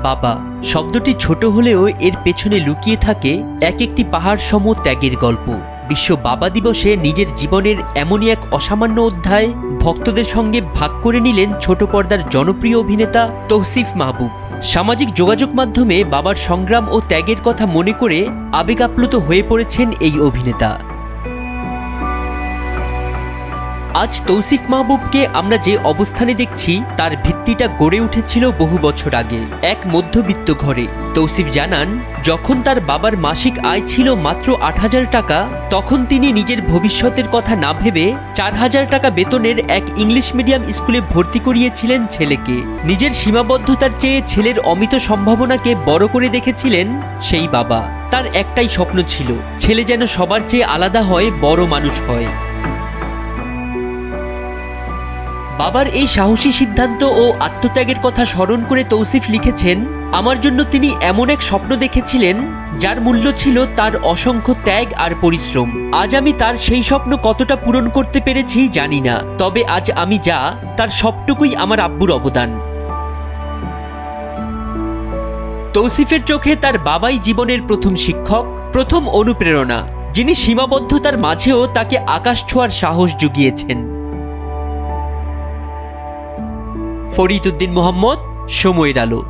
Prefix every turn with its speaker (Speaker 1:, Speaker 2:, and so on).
Speaker 1: বাবা শব্দটি ছোট হলেও এর পেছনে লুকিয়ে থাকে এক একটি পাহাড় সম ত্যাগের গল্প। বিশ্ব বাবা দিবসে নিজের জীবনের এমনই এক অসামান্য অধ্যায় ভক্তদের সঙ্গে ভাগ করে নিলেন ছোট পর্দার জনপ্রিয় অভিনেতা তৌসিফ মাহবুব। সামাজিক যোগাযোগ মাধ্যমে বাবার সংগ্রাম ও ত্যাগের কথা মনে করে আবেগ আপ্লুত হয়ে পড়েছেন এই অভিনেতা। আজ তৌসিফ মাহবুবকে আমরা যে অবস্থানে দেখছি তার ভিত্তিটা গড়ে উঠেছিল বহু বছর আগে এক মধ্যবিত্ত ঘরে। তৌসিফ জানান, যখন তার বাবার মাসিক আয় ছিল মাত্র ৮,০০০ টাকা, তখন তিনি নিজের ভবিষ্যতের কথা না ভেবে ৪,০০০ টাকা বেতনের এক ইংলিশ মিডিয়াম স্কুলে ভর্তি করিয়েছিলেন ছেলেকে। নিজের সীমাবদ্ধতার চেয়ে ছেলের অমিত সম্ভাবনাকে বড় করে দেখেছিলেন সেই বাবা। তার একটাই স্বপ্ন ছিল, ছেলে যেন সবার চেয়ে আলাদা হয়, বড় মানুষ হয়। বাবার এই সাহসী সিদ্ধান্ত ও আত্মত্যাগের কথা স্মরণ করে তৌসিফ লিখেছেন, আমার জন্য তিনি এমন এক স্বপ্ন দেখেছিলেন যার মূল্য ছিল তার অসংখ্য ত্যাগ আর পরিশ্রম। আজ আমি তার সেই স্বপ্ন কতটা পূরণ করতে পেরেছি জানি না, তবে আজ আমি যা, তার সবটুকুই আমার আব্বুর অবদান। তৌসিফের চোখে তার বাবাই জীবনের প্রথম শিক্ষক, প্রথম অনুপ্রেরণা, যিনি সীমাবদ্ধতার মাঝেও তাকে আকাশ ছোঁয়ার সাহস জুগিয়েছেন। ফরিদ উদ্দিন মোহাম্মদ, সময়ের আলো।